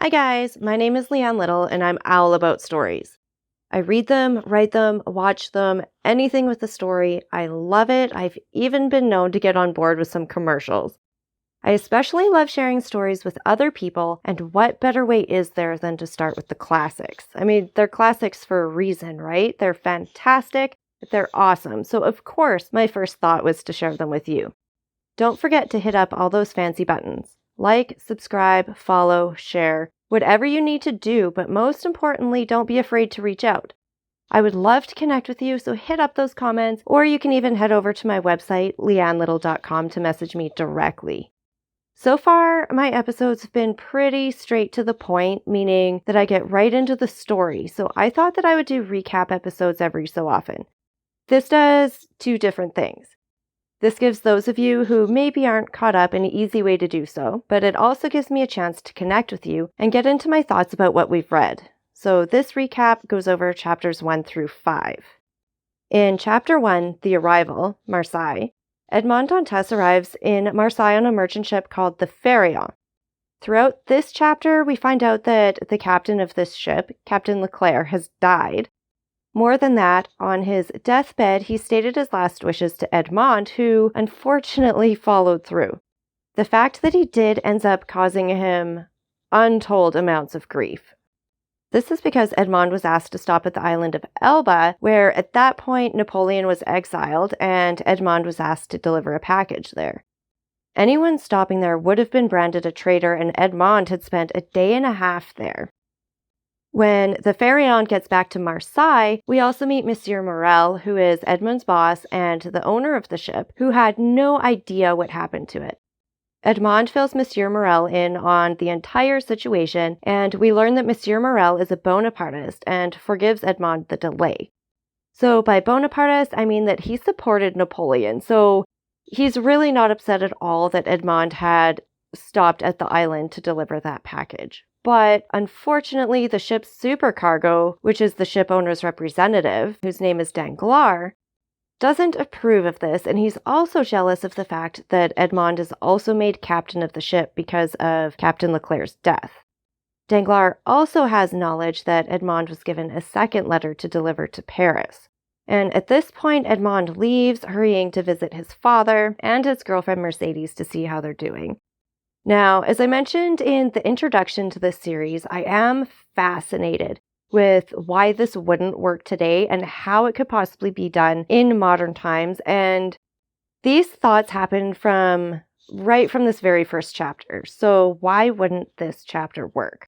Hi guys, my name is Leanne Little and I'm all about stories. I read them, write them, watch them, anything with a story. I love it. I've even been known to get on board with some commercials. I especially love sharing stories with other people, and what better way is there than to start with the classics? I mean, they're classics for a reason, right? They're fantastic, they're awesome. So of course, my first thought was to share them with you. Don't forget to hit up all those fancy buttons. Like, subscribe, follow, share, whatever you need to do, but most importantly, don't be afraid to reach out. I would love to connect with you, so hit up those comments, or you can even head over to my website, leannelittle.com, to message me directly. So far, my episodes have been pretty straight to the point, meaning that I get right into the story, so I thought that I would do recap episodes every so often. This does two different things. This gives those of you who maybe aren't caught up an easy way to do so, but it also gives me a chance to connect with you and get into my thoughts about what we've read. So this recap goes over chapters 1 through 5. In chapter 1, The Arrival, Marseille, Edmond Dantes arrives in Marseille on a merchant ship called the Pharaon. Throughout this chapter, we find out that the captain of this ship, Captain Leclerc, has died. More than that, on his deathbed, he stated his last wishes to Edmond, who unfortunately followed through. The fact that he did ends up causing him untold amounts of grief. This is because Edmond was asked to stop at the island of Elba, where at that point Napoleon was exiled, and Edmond was asked to deliver a package there. Anyone stopping there would have been branded a traitor, and Edmond had spent a day and a half there. When the Pharaon gets back to Marseille, we also meet Monsieur Morel, who is Edmond's boss and the owner of the ship, who had no idea what happened to it. Edmond fills Monsieur Morel in on the entire situation, and we learn that Monsieur Morel is a Bonapartist and forgives Edmond the delay. So by Bonapartist, I mean that he supported Napoleon, so he's really not upset at all that Edmond had stopped at the island to deliver that package. But unfortunately, the ship's supercargo, which is the ship owner's representative, whose name is Danglars, doesn't approve of this, and he's also jealous of the fact that Edmond is also made captain of the ship because of Captain Leclerc's death. Danglars also has knowledge that Edmond was given a second letter to deliver to Paris. And at this point, Edmond leaves, hurrying to visit his father and his girlfriend Mercedes to see how they're doing. Now, as I mentioned in the introduction to this series, I am fascinated with why this wouldn't work today and how it could possibly be done in modern times. And these thoughts happened right from this very first chapter. So why wouldn't this chapter work?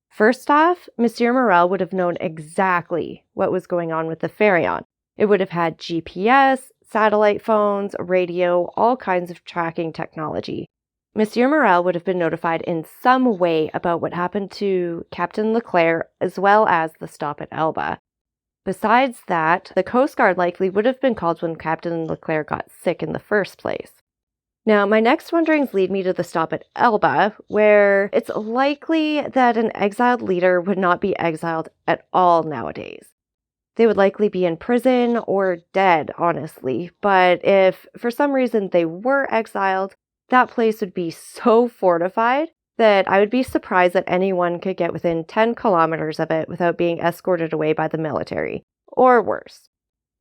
First off, Monsieur Morel would have known exactly what was going on with the Pharaon. It would have had GPS, satellite phones, radio, all kinds of tracking technology. Monsieur Morel would have been notified in some way about what happened to Captain Leclerc as well as the stop at Elba. Besides that, the Coast Guard likely would have been called when Captain Leclerc got sick in the first place. Now, my next wonderings lead me to the stop at Elba, where it's likely that an exiled leader would not be exiled at all nowadays. They would likely be in prison or dead, honestly, but if for some reason they were exiled, that place would be so fortified that I would be surprised that anyone could get within 10 kilometers of it without being escorted away by the military, or worse.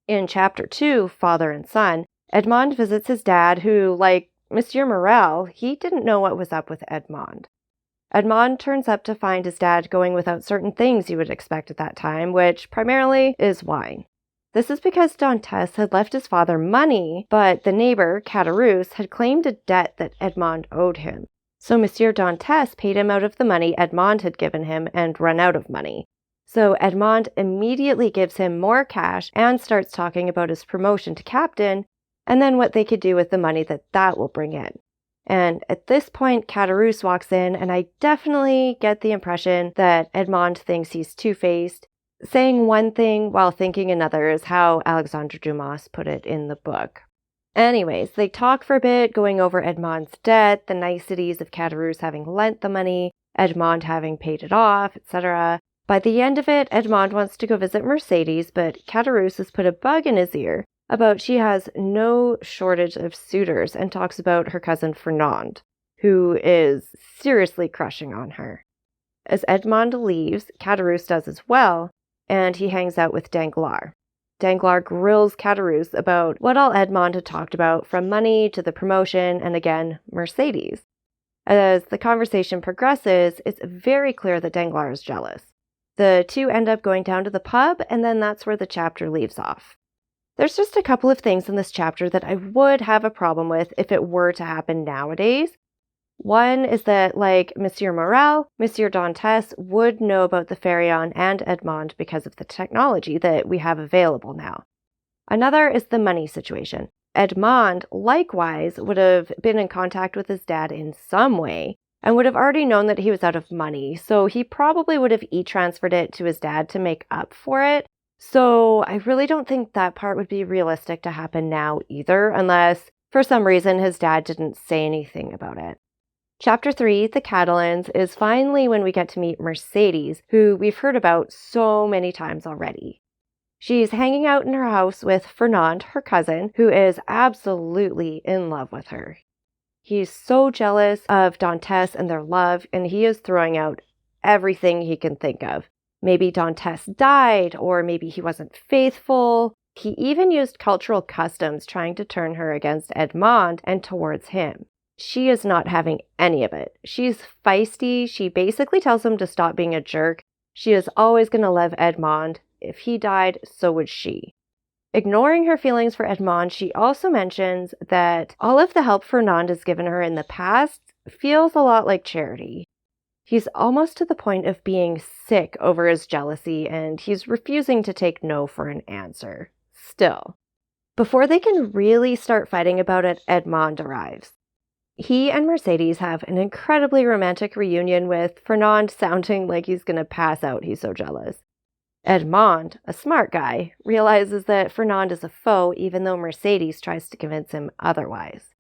In Chapter 2, Father and Son, Edmond visits his dad who, like Monsieur Morel, he didn't know what was up with Edmond. Edmond turns up to find his dad going without certain things you would expect at that time, which primarily is wine. This is because Dantes had left his father money, but the neighbor, Caderousse, had claimed a debt that Edmond owed him. So Monsieur Dantes paid him out of the money Edmond had given him and run out of money. So Edmond immediately gives him more cash and starts talking about his promotion to captain, and then what they could do with the money that will bring in. And at this point, Caderousse walks in, and I definitely get the impression that Edmond thinks he's two-faced. Saying one thing while thinking another is how Alexandre Dumas put it in the book. Anyways, they talk for a bit, going over Edmond's debt, the niceties of Caderousse having lent the money, Edmond having paid it off, etc. By the end of it, Edmond wants to go visit Mercedes, but Caderousse has put a bug in his ear about she has no shortage of suitors and talks about her cousin Fernand, who is seriously crushing on her. As Edmond leaves, Caderousse does as well, and he hangs out with Danglars. Danglars grills Caderousse about what all Edmond had talked about, from money to the promotion and again, Mercedes. As the conversation progresses, it's very clear that Danglars is jealous. The two end up going down to the pub, and then that's where the chapter leaves off. There's just a couple of things in this chapter that I would have a problem with if it were to happen nowadays. One is that, like Monsieur Morel, Monsieur Dantes would know about the Pharaon and Edmond because of the technology that we have available now. Another is the money situation. Edmond, likewise, would have been in contact with his dad in some way and would have already known that he was out of money, so he probably would have e-transferred it to his dad to make up for it. So I really don't think that part would be realistic to happen now either, unless for some reason his dad didn't say anything about it. Chapter 3, The Catalans, is finally when we get to meet Mercedes, who we've heard about so many times already. She's hanging out in her house with Fernand, her cousin, who is absolutely in love with her. He's so jealous of Dantes and their love, and he is throwing out everything he can think of. Maybe Dantes died, or maybe he wasn't faithful. He even used cultural customs trying to turn her against Edmond and towards him. She is not having any of it. She's feisty. She basically tells him to stop being a jerk. She is always going to love Edmond. If he died, so would she. Ignoring her feelings for Edmond, she also mentions that all of the help Fernand has given her in the past feels a lot like charity. He's almost to the point of being sick over his jealousy, and he's refusing to take no for an answer. Still. Before they can really start fighting about it, Edmond arrives. He and Mercedes have an incredibly romantic reunion, with Fernand sounding like he's going to pass out. He's so jealous. Edmond, a smart guy, realizes that Fernand is a foe, even though Mercedes tries to convince him otherwise.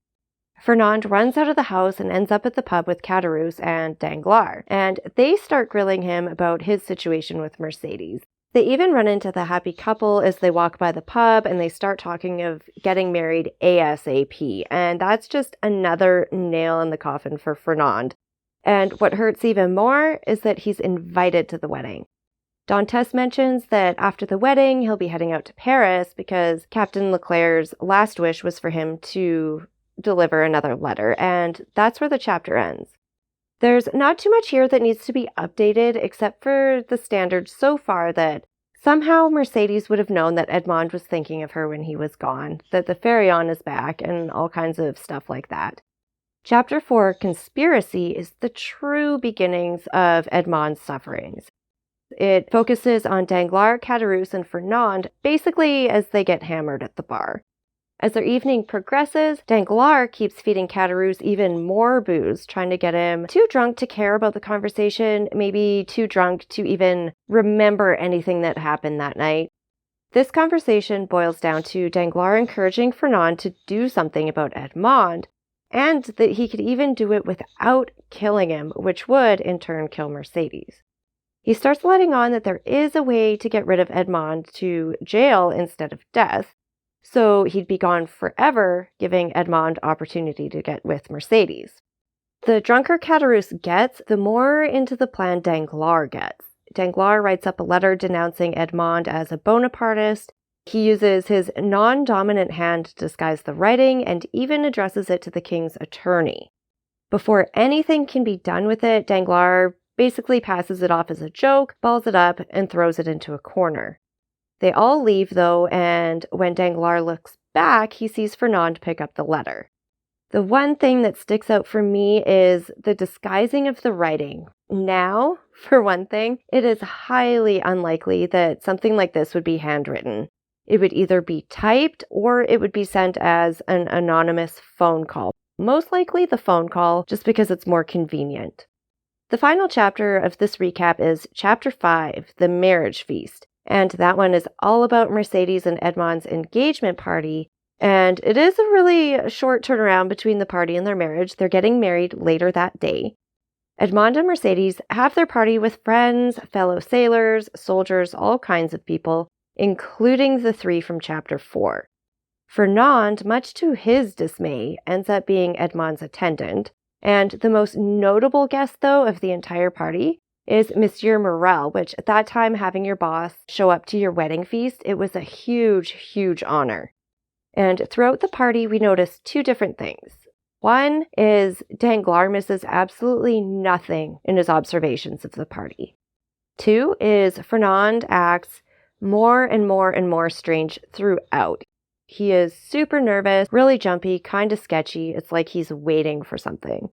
Fernand runs out of the house and ends up at the pub with Caderousse and Danglars, and they start grilling him about his situation with Mercedes. They even run into the happy couple as they walk by the pub, and they start talking of getting married ASAP, and that's just another nail in the coffin for Fernand. And what hurts even more is that he's invited to the wedding. Dantes mentions that after the wedding, he'll be heading out to Paris because Captain Leclerc's last wish was for him to deliver another letter, and that's where the chapter ends. There's not too much here that needs to be updated, except for the standard so far that somehow Mercedes would have known that Edmond was thinking of her when he was gone, that the Pharaon is back, and all kinds of stuff like that. Chapter 4, Conspiracy, is the true beginnings of Edmond's sufferings. It focuses on Danglars, Caderousse, and Fernand, basically as they get hammered at the bar. As their evening progresses, Danglars keeps feeding Caderousse even more booze, trying to get him too drunk to care about the conversation, maybe too drunk to even remember anything that happened that night. This conversation boils down to Danglars encouraging Fernand to do something about Edmond, and that he could even do it without killing him, which would, in turn, kill Mercedes. He starts letting on that there is a way to get rid of Edmond to jail instead of death, so he'd be gone forever, giving Edmond opportunity to get with Mercedes. The drunker Caderousse gets, the more into the plan Danglars gets. Danglars writes up a letter denouncing Edmond as a Bonapartist. He uses his non-dominant hand to disguise the writing and even addresses it to the king's attorney. Before anything can be done with it, Danglars basically passes it off as a joke, balls it up, and throws it into a corner. They all leave, though, and when Danglars looks back, he sees Fernand pick up the letter. The one thing that sticks out for me is the disguising of the writing. Now, for one thing, it is highly unlikely that something like this would be handwritten. It would either be typed or it would be sent as an anonymous phone call. Most likely the phone call, just because it's more convenient. The final chapter of this recap is Chapter 5, The Marriage Feast. And that one is all about Mercedes and Edmond's engagement party. And it is a really short turnaround between the party and their marriage. They're getting married later that day. Edmond and Mercedes have their party with friends, fellow sailors, soldiers, all kinds of people, including the 3 from Chapter 4. Fernand, much to his dismay, ends up being Edmond's attendant. And the most notable guest, though, of the entire party is Monsieur Morel, which at that time, having your boss show up to your wedding feast, it was a huge, huge honor. And throughout the party, we noticed two different things. One is Danglars misses absolutely nothing in his observations of the party. Two is Fernand acts more and more and more strange throughout. He is super nervous, really jumpy, kind of sketchy. It's like he's waiting for something.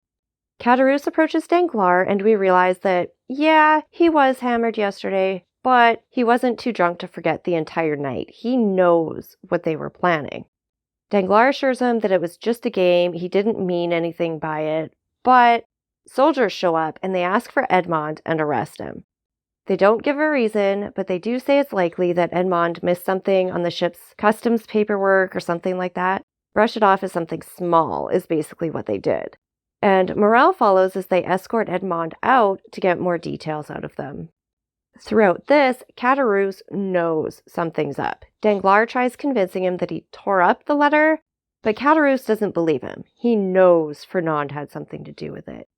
Caderousse approaches Danglars, and we realize that, yeah, he was hammered yesterday, but he wasn't too drunk to forget the entire night. He knows what they were planning. Danglars assures him that it was just a game, he didn't mean anything by it, but soldiers show up and they ask for Edmond and arrest him. They don't give a reason, but they do say it's likely that Edmond missed something on the ship's customs paperwork or something like that. Brush it off as something small is basically what they did. And Morel follows as they escort Edmond out to get more details out of them. Throughout this, Caderousse knows something's up. Danglars tries convincing him that he tore up the letter, but Caderousse doesn't believe him. He knows Fernand had something to do with it.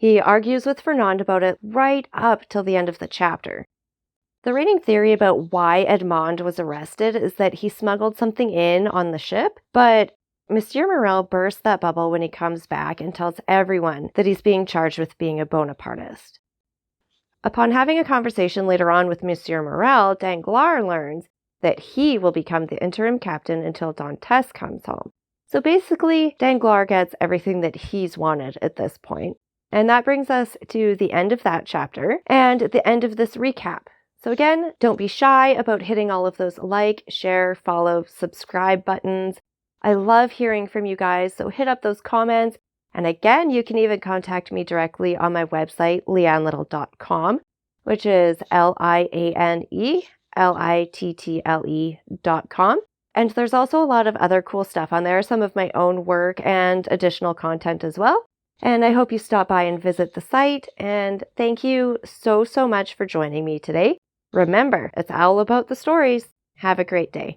He argues with Fernand about it right up till the end of the chapter. The reigning theory about why Edmond was arrested is that he smuggled something in on the ship, but Monsieur Morel bursts that bubble when he comes back and tells everyone that he's being charged with being a Bonapartist. Upon having a conversation later on with Monsieur Morel, Danglars learns that he will become the interim captain until Dantes comes home. So basically, Danglars gets everything that he's wanted at this point. And that brings us to the end of that chapter and the end of this recap. So again, don't be shy about hitting all of those like, share, follow, subscribe buttons. I love hearing from you guys, so hit up those comments. And again, you can even contact me directly on my website, leannelittle.com, which is LIANELITTLE.com. And there's also a lot of other cool stuff on there, some of my own work and additional content as well. And I hope you stop by and visit the site. And thank you so much for joining me today. Remember, it's all about the stories. Have a great day.